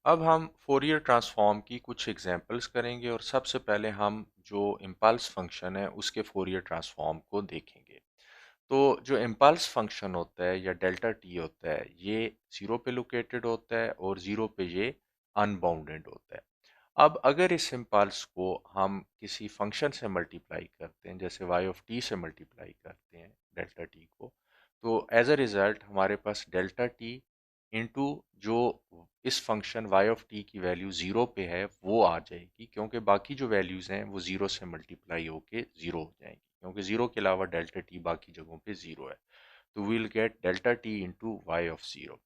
अब हम Fourier transform की कुछ एग्जांपल्स करेंगे और सबसे पहले हम जो इम्पल्स फंक्शन है उसके फोरियर ट्रांसफॉर्म को देखेंगे। तो जो इम्पल्स फंक्शन होता है या डेल्टा टी होता है ये ज़ीरो पे लोकेटेड होता है और ज़ीरो पे ये अनबाउंडेड होता है। अब अगर इस इम्पल्स को हम किसी फंक्शन से मल्टीप्लाई करते हैं, जैसे वाई ऑफ टी से मल्टीप्लाई करते हैं डेल्टा टी को, तो एज अ रिज़ल्ट हमारे पास डेल्टा टी इंटू जो इस फंक्शन वाई ऑफ टी की वैल्यू ज़ीरो पे है वो आ जाएगी, क्योंकि बाकी जो वैल्यूज़ हैं वो ज़ीरो से मल्टीप्लाई होके ज़ीरो हो जाएंगी, क्योंकि ज़ीरो के अलावा डेल्टा टी बाकी जगहों पे ज़ीरो है। तो we'll get delta t into y of zero.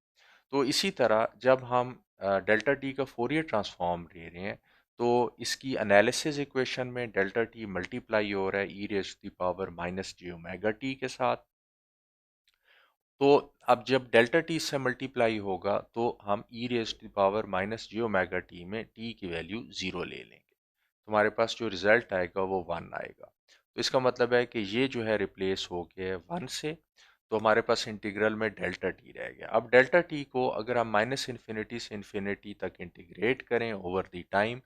तो इसी तरह जब हम डेल्टा टी का फोरियर ट्रांसफॉर्म ले रहे हैं, तो इसकी एनालिसिस इक्वेशन में डेल्टा टी मल्टीप्लाई हो रहा है e raise to the power minus j omega t के साथ। तो अब जब डेल्टा टी से मल्टीप्लाई होगा तो हम e raise to the power minus j omega t में टी की वैल्यू ज़ीरो ले लेंगे। तो हमारे पास जो रिजल्ट आएगा वो वन आएगा। तो इसका मतलब है कि ये जो है रिप्लेस हो गया है वन से। तो हमारे पास इंटीग्रल में डेल्टा टी रह गया। अब डेल्टा टी को अगर हम माइनस इन्फिनिटी से इन्फिनिटी तक इंटीग्रेट करें ओवर द टाइम,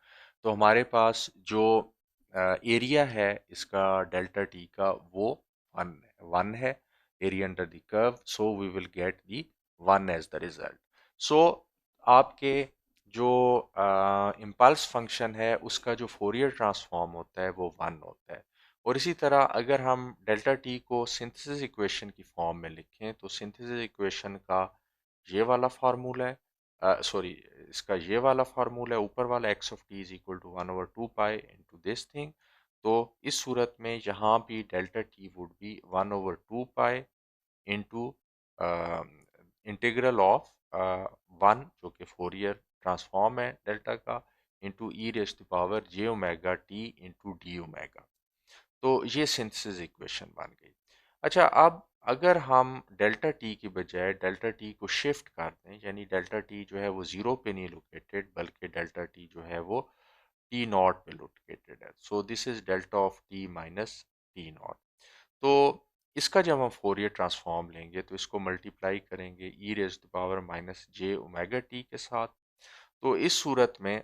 तो हमारे पास जो एरिया है इसका डेल्टा टी का वो वन है, area under the curve, so we will get the one as the result. So आपके जो इम्पल्स फंक्शन है उसका जो फोरियर ट्रांसफॉर्म होता है वो वन होता है। और इसी तरह अगर हम डेल्टा टी को सिंथेसिस इक्वेशन की फॉर्म में लिखें, तो सिंथेसिस इक्वेशन का ये वाला फार्मूला है, सॉरी, इसका ये वाला फार्मूला है ऊपर वाला, x of t is equal to one over two pi into this thing. तो इस सूरत में यहाँ भी delta t would be one over two pi into integral of one, जो कि फोरियर ट्रांसफॉर्म है डेल्टा का, into e raise to power j omega t into d omega. तो ये सिंथेसिस इक्वेशन बन गई। अच्छा, अब अगर हम डेल्टा टी की बजाय डेल्टा टी को शिफ्ट कर दें, यानी डेल्टा टी जो है वो ज़ीरो पे नहीं लोकेटेड बल्कि डेल्टा टी जो है वो टी नॉट पे लोकेटेड है, so this is delta of t minus t not. तो इसका जब हम फोरियर ट्रांसफॉर्म लेंगे तो इसको मल्टीप्लाई करेंगे e raise to power minus j omega t के साथ। तो इस सूरत में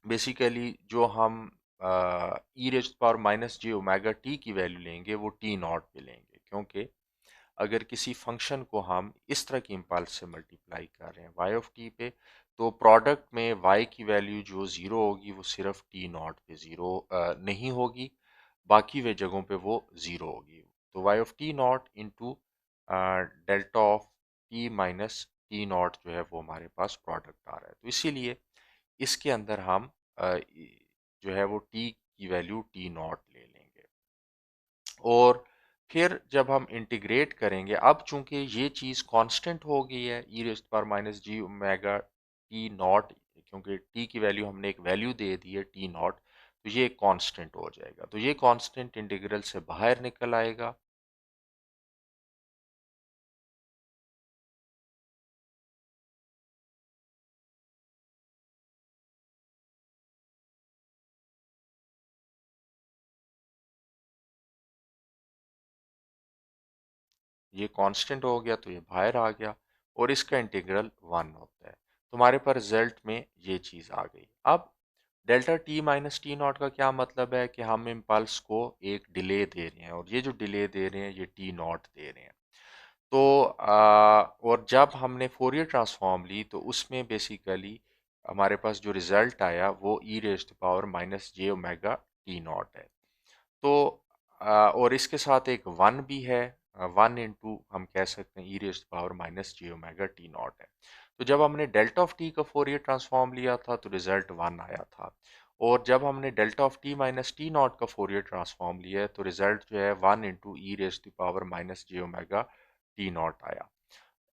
बेसिकली जो हम e raise to power minus j omega t की वैल्यू लेंगे वो टी नॉट पे लेंगे, क्योंकि अगर किसी फंक्शन को हम इस तरह की इम्पल्स से मल्टीप्लाई कर रहे हैं वाई ऑफ टी पे, तो प्रोडक्ट में वाई की वैल्यू जो ज़ीरो होगी वो सिर्फ टी नॉट पे ज़ीरो नहीं होगी, बाकी वे जगहों पे वो ज़ीरो होगी। तो y of t naught into delta of t minus t naught जो है वो हमारे पास प्रोडक्ट आ रहा है। तो इसीलिए इसके अंदर हम जो है वो टी की वैल्यू टी नॉट ले लेंगे। और फिर जब हम इंटीग्रेट करेंगे, अब चूंकि ये चीज़ कांस्टेंट हो गई है e raise to power minus g omega t naught, क्योंकि टी की वैल्यू हमने एक वैल्यू दे दी है टी नॉट, तो ये कांस्टेंट हो जाएगा। तो ये कांस्टेंट इंटीग्रल से बाहर निकल आएगा। ये कांस्टेंट हो गया तो ये बाहर आ गया और इसका इंटीग्रल वन होता है। तो हमारे पास रिजल्ट में ये चीज़ आ गई। अब delta T minus t naught का क्या मतलब है कि हम इम्पल्स को एक डिले दे रहे हैं, और ये जो डिले दे रहे हैं ये टी नॉट दे रहे हैं। तो और जब हमने फोरियर ट्रांसफॉर्म ली तो उसमें बेसिकली हमारे पास जो रिजल्ट आया वो e raise to power minus j omega t naught है। तो और इसके साथ एक वन भी है, वन इंटू हम कह सकते हैं e raise to power minus j omega t naught है। तो जब हमने डेल्टा ऑफ टी का फोरियर ट्रांसफॉर्म लिया था तो रिजल्ट वन आया था, और जब हमने delta of t minus t naught का फोरियर ट्रांसफॉर्म लिया है तो रिजल्ट जो है one into e raise to power minus j omega t naught आया।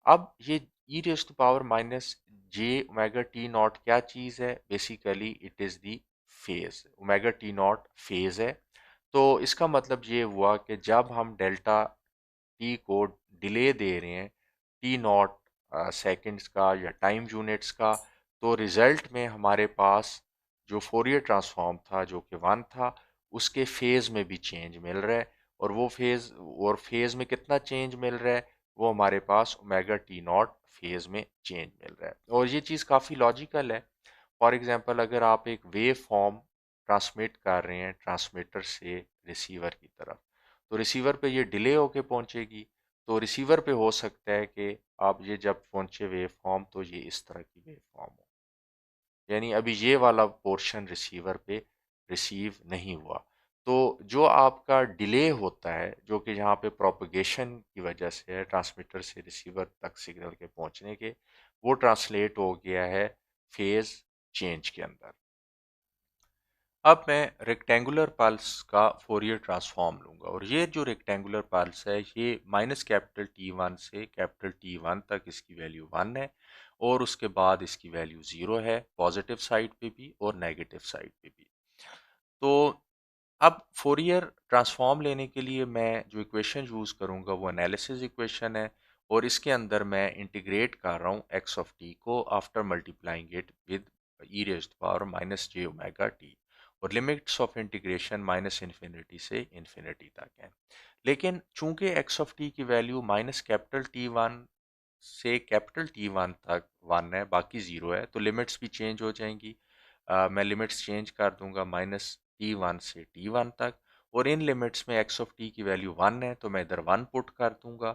अब ये e raise to power minus j omega t naught क्या चीज़ है? Basically it is the phase, omega t naught phase है। तो इसका मतलब ये हुआ कि जब हम डेल्टा टी को डिले दे रहे हैं टी नॉट सेकेंड्स का या टाइम यूनिट्स का, तो रिजल्ट में हमारे पास जो फोरियर ट्रांसफॉर्म था जो कि वन था, उसके फेज में भी चेंज मिल रहा है। और वो फेज, और फेज में कितना चेंज मिल रहा है? वो हमारे पास ओमेगा टी नॉट फेज में चेंज मिल रहा है। और ये चीज़ काफ़ी लॉजिकल है। फॉर एग्जांपल अगर आप एक वेव फॉर्म ट्रांसमिट कर रहे हैं ट्रांसमीटर से रिसीवर की तरफ, तो रिसीवर पे ये डिले होके पहुंचेगी। तो रिसीवर पे हो सकता है कि आप ये जब पहुंचे वेव फॉर्म तो ये इस तरह की वेव फॉर्म हो, यानी अभी ये वाला पोर्शन रिसीवर पे रिसीव नहीं हुआ। तो जो आपका डिले होता है जो कि यहाँ पे प्रोपगेशन की वजह से है ट्रांसमीटर से रिसीवर तक सिग्नल के पहुंचने के, वो ट्रांसलेट हो गया है फेज चेंज के अंदर। अब मैं रेक्टेंगुलर पल्स का फोरियर ट्रांसफॉर्म लूंगा और ये जो रेक्टेंगुलर पल्स है ये माइनस कैपिटल टी वन से कैपिटल टी वन तक इसकी वैल्यू वन है और उसके बाद इसकी वैल्यू ज़ीरो है पॉजिटिव साइड पे भी और नेगेटिव साइड पे भी। तो अब फोरियर ट्रांसफॉर्म लेने के लिए मैं जो इक्वेशन यूज़ करूंगा वो एनालिसिस इक्वेशन है और इसके अंदर मैं इंटीग्रेट कर रहा हूँ एक्स ऑफ टी को after multiplying it with e raised to power minus j omega t, और limits of integration minus infinity से इन्फिनिटी तक है। लेकिन चूंकि एक्स ऑफ टी की value minus capital T one से कैपिटल टी वन तक वन है बाकी ज़ीरो है, तो लिमिट्स भी चेंज हो जाएंगी। मैं लिमिट्स चेंज कर दूंगा माइनस टी वन से टी वन तक, और इन लिमिट्स में एक्स ऑफ टी की वैल्यू वन है तो मैं इधर वन पुट कर दूंगा।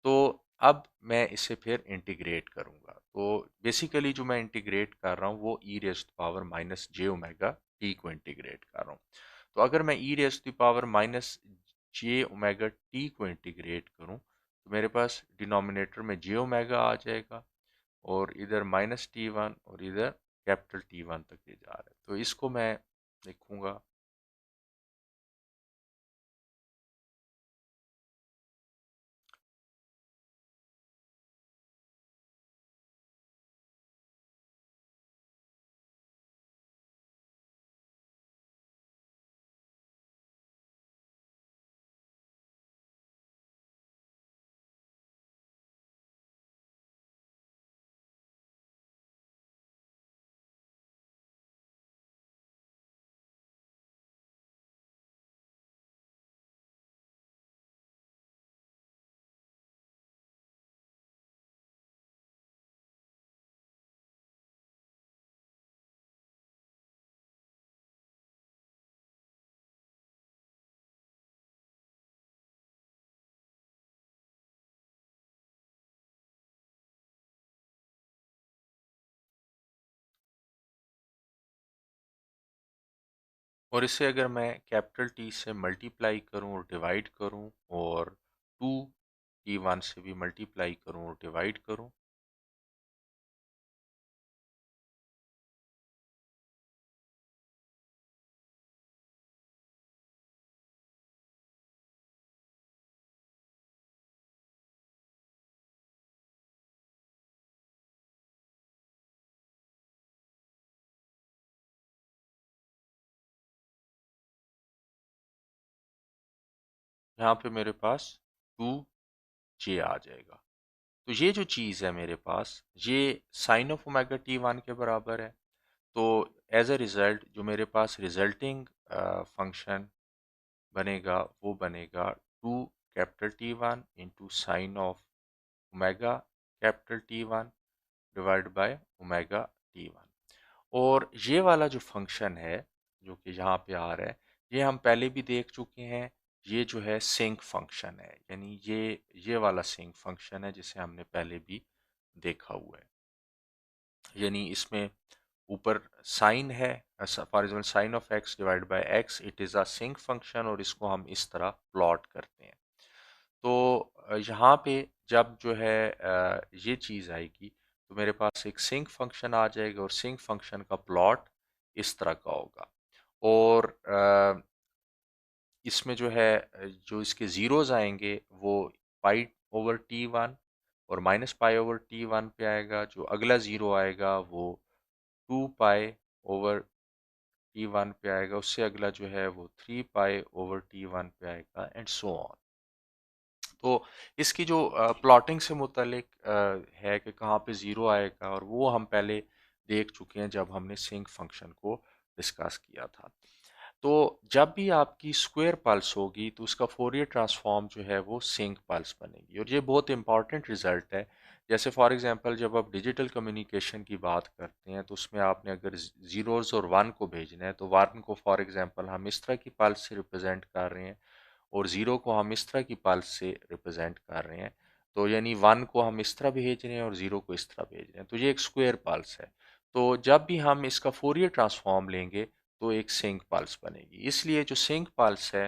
तो अब मैं इसे फिर इंटीग्रेट करूंगा, तो बेसिकली जो मैं इंटीग्रेट कर रहा हूँ वो e raise to power minus j omega t को इंटीग्रेट कर रहा हूँ। तो अगर मैं e raise to power minus j omega t को इंटीग्रेट करूँ तो मेरे पास डिनोमिनेटर में जे ओमेगा आ जाएगा और इधर माइनस टी वन और इधर कैपिटल टी वन तक ये जा रहा है, तो इसको मैं लिखूंगा। और इसे अगर मैं कैपिटल टी से मल्टीप्लाई करूं और डिवाइड करूं और टू टी वन से भी मल्टीप्लाई करूं और डिवाइड करूं, यहाँ पे मेरे पास टू जे आ जाएगा। तो ये जो चीज़ है मेरे पास ये sine of omega t one के बराबर है। तो एज अ रिज़ल्ट जो मेरे पास रिजल्टिंग फंक्शन बनेगा वो बनेगा two capital T one into sine of omega capital T one divide by omega t one. और ये वाला जो फंक्शन है जो कि यहाँ पे आ रहा है ये हम पहले भी देख चुके हैं। ये जो है सिंक फंक्शन है, यानी ये वाला सिंक फंक्शन है जिसे हमने पहले भी देखा हुआ है। यानी इसमें ऊपर साइन है, for example sine of x divide by x, it is a sinc function और इसको हम इस तरह प्लॉट करते हैं। तो यहाँ पे जब जो है ये चीज़ आएगी तो मेरे पास एक सिंक फंक्शन आ जाएगा और सिंक फंक्शन का प्लॉट इस तरह का होगा। और इसमें जो है जो इसके ज़ीरोज़ आएंगे वो पाई ओवर टी वन और minus pi over t one पे आएगा। जो अगला ज़ीरो आएगा वो two pi over t one पे आएगा, उससे अगला जो है वो three pi over t one पे आएगा एंड सो ऑन। तो इसकी जो प्लॉटिंग से मुतलिक है कि कहाँ पे ज़ीरो आएगा और वो हम पहले देख चुके हैं जब हमने सिंक फंक्शन को डिस्कस किया था। तो जब भी आपकी स्क्वायर पल्स होगी तो उसका फोरियर ट्रांसफॉर्म जो है वो सिंक पल्स बनेगी, और ये बहुत इंपॉर्टेंट रिजल्ट है। जैसे फॉर एग्जांपल जब आप डिजिटल कम्युनिकेशन की बात करते हैं तो उसमें आपने अगर जीरोज़ और वन को भेजना है तो वन को फॉर एग्जांपल हम इस तरह की पल्स से रिप्रेजेंट कर रहे हैं और ज़ीरो को हम इस तरह की पल्स से रिप्रेजेंट कर रहे हैं। तो यानी वन को हम इस तरह भेज रहे हैं और ज़ीरो को इस तरह भेज रहे हैं, तो ये एक स्क्वायर पल्स है। तो जब भी हम इसका फोरियर ट्रांसफॉर्म लेंगे तो एक सिंक पल्स बनेगी। इसलिए जो सिंक पल्स है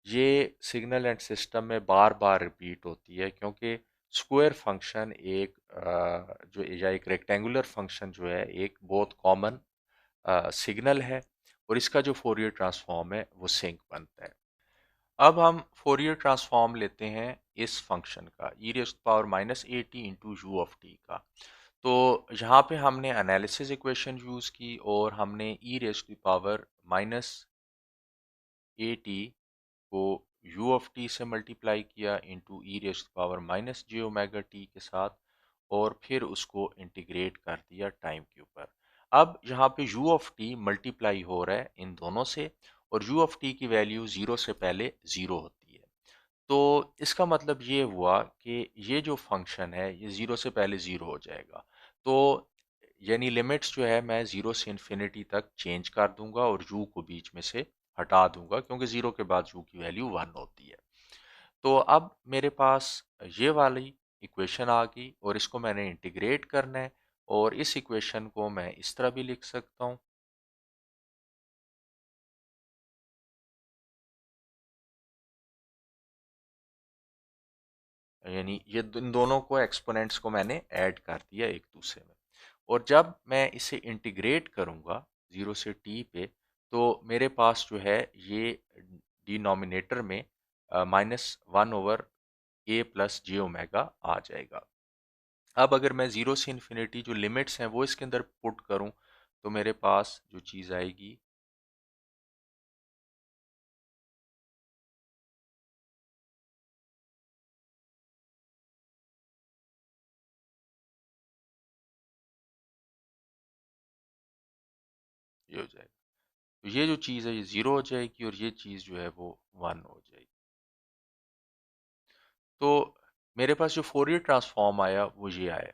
ये सिग्नल एंड सिस्टम में बार बार रिपीट होती है, क्योंकि स्क्वायर फंक्शन एक जो या एक रेक्टेंगुलर फंक्शन जो है एक बहुत कॉमन सिग्नल है, और इसका जो फोरियर ट्रांसफॉर्म है वो सिंक बनता है। अब हम फोरियर ट्रांसफॉर्म लेते हैं इस फंक्शन का e raise to power minus a t into u of t का। तो यहाँ पे हमने एनालिसिस इक्वेशन यूज़ की और हमने e raise to power minus a t को यू ऑफ टी से मल्टीप्लाई किया into e raise to power minus j omega t के साथ, और फिर उसको इंटीग्रेट कर दिया टाइम के ऊपर। अब यहाँ पे u ऑफ टी मल्टीप्लाई हो रहा है इन दोनों से, और u ऑफ टी की वैल्यू ज़ीरो से पहले ज़ीरो होती है। तो इसका मतलब ये हुआ कि ये जो फंक्शन है ये ज़ीरो से पहले ज़ीरो हो जाएगा। तो यानी लिमिट्स जो है मैं ज़ीरो से इन्फिनिटी तक चेंज कर दूंगा और u को बीच में से हटा दूंगा, क्योंकि ज़ीरो के बाद u की वैल्यू वन होती है। तो अब मेरे पास ये वाली इक्वेशन आ गई और इसको मैंने इंटीग्रेट करना है, और इस इक्वेशन को मैं इस तरह भी लिख सकता हूँ, यानी ये इन दोनों को एक्सपोनेंट्स को मैंने ऐड कर दिया एक दूसरे में। और जब मैं इसे इंटीग्रेट करूँगा ज़ीरो से टी पे, तो मेरे पास जो है ये डिनोमिनेटर में माइनस वन ओवर ए प्लस जे ओमेगा आ जाएगा। अब अगर मैं ज़ीरो से इन्फिनिटी जो लिमिट्स हैं वो इसके अंदर पुट करूँ तो मेरे पास जो चीज़ आएगी ये हो जाएगा। तो ये जो चीज़ है ये ज़ीरो हो जाएगी और ये चीज़ जो है वो वन हो जाएगी। तो मेरे पास जो फोरियर ट्रांसफॉर्म आया वो ये आया।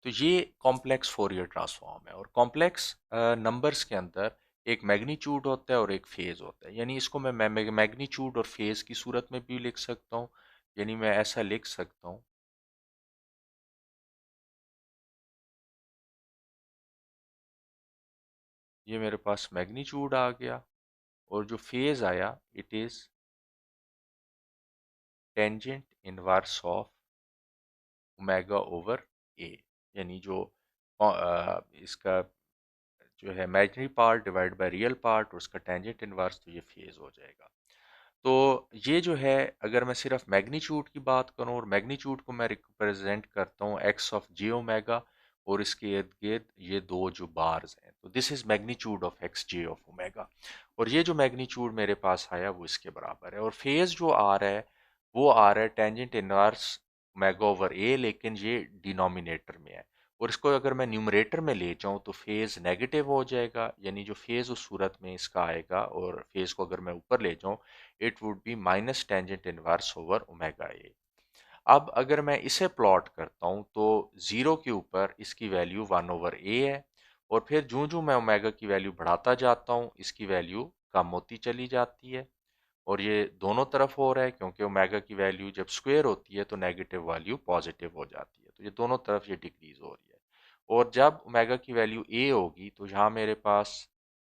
तो ये कॉम्प्लेक्स फोरियर ट्रांसफॉर्म है, और कॉम्प्लेक्स नंबर्स के अंदर एक मैग्नीट्यूड होता है और एक फेज होता है। यानी इसको मैं मैग्नीट्यूड और फेज की सूरत में भी लिख सकता हूँ। यानी मैं ऐसा लिख सकता हूँ, ये मेरे पास मैग्नीट्यूड आ गया, और जो फेज आया it is tangent inverse of omega over a. यानी जो इसका जो है imaginary part divide by real part और उसका टेंजेंट इनवर्स, तो ये फेज हो जाएगा। तो ये जो है अगर मैं सिर्फ मैग्नीट्यूड की बात करूं, और मैग्नीट्यूड को मैं रिप्रेजेंट करता हूँ एक्स ऑफ जे ओमेगा, और इसके इर्द गिर्द ये दो जो बार्स हैं, तो this is magnitude of x J of omega. और ये जो मैग्नीट्यूड मेरे पास आया वो इसके बराबर है, और फेज जो आ रहा है वो आ रहा है टेंजेंट इनवर्स ओमेगा ओवर ए, लेकिन ये डिनोमिनेटर में है। और इसको अगर मैं न्यूमरेटर में ले जाऊं तो फेज नेगेटिव हो जाएगा, यानी जो फेज उस सूरत में इसका आएगा, और फेज को अगर मैं ऊपर ले जाऊं it would be minus tangent inverse over omega A. अब अगर मैं इसे प्लॉट करता हूं तो जीरो के ऊपर इसकी वैल्यू वन ओवर ए है, और फिर जूं जूं मैं ओमेगा की वैल्यू बढ़ाता जाता हूं इसकी वैल्यू कम होती चली जाती है। और ये दोनों तरफ हो रहा है, क्योंकि ओमेगा की वैल्यू जब स्क्वायर होती है तो नेगेटिव वैल्यू पॉजिटिव हो जाती है, तो ये दोनों तरफ ये डिक्रीज हो रही है। और जब ओमेगा की वैल्यू ए होगी तो यहाँ मेरे पास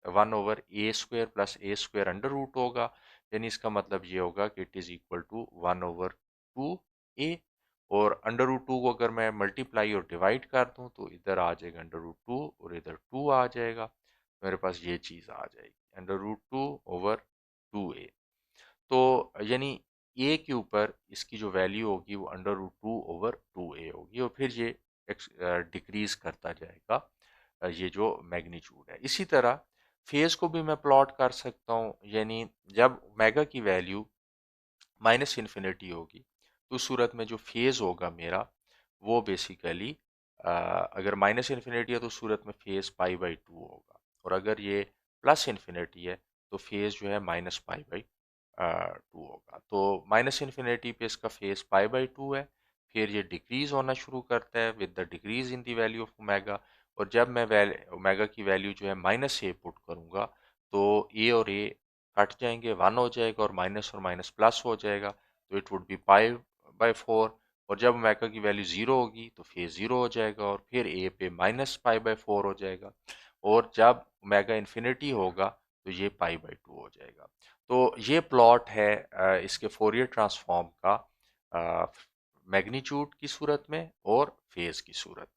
one over a square plus a square under root होगा। यानी इसका मतलब ये होगा कि it is equal to one over two a, और अंडर रूट टू को अगर मैं मल्टीप्लाई और डिवाइड कर दूं तो इधर आ जाएगा अंडर रूट टू और इधर टू आ जाएगा, मेरे पास ये चीज़ आ जाएगी under root two over two a. तो यानी ए के ऊपर इसकी जो वैल्यू होगी वो under root two over two a होगी, और फिर ये डिक्रीज करता जाएगा ये जो मैग्नीट्यूड है। इसी तरह फेज को भी मैं प्लॉट कर सकता हूँ, यानी जब ओमेगा की वैल्यू माइनस इन्फिनिटी होगी तो उस सूरत में जो फेज होगा मेरा वो बेसिकली अगर माइनस इन्फिनिटी है तो उस सूरत में फेज पाई बाई टू होगा, और अगर ये प्लस इन्फिनिटी है तो फेज़ जो है माइनस पाई बाई 2 होगा। तो माइनस इन्फिनिटी पे इसका फेज़ पाई बाई 2 है। फिर ये डिक्रीज़ होना शुरू करता है with the decrease in the value of omega. और जब मैं ओमेगा की वैल्यू जो है माइनस ए पुट करूँगा तो ए और ए कट जाएंगे, 1 हो जाएगा और माइनस प्लस हो जाएगा, तो it would be pi by 4। और जब ओमेगा की वैल्यू 0 होगी तो फेज 0 हो जाएगा और फिर ए पे माइनस पाई बाई 4 हो जाएगा। और जब ओमेगा इन्फिनिटी होगा तो ये पाई बाई 2 हो जाएगा। तो ये प्लॉट है इसके फोरियर ट्रांसफॉर्म का मैग्नीट्यूड की सूरत में और फेज की सूरत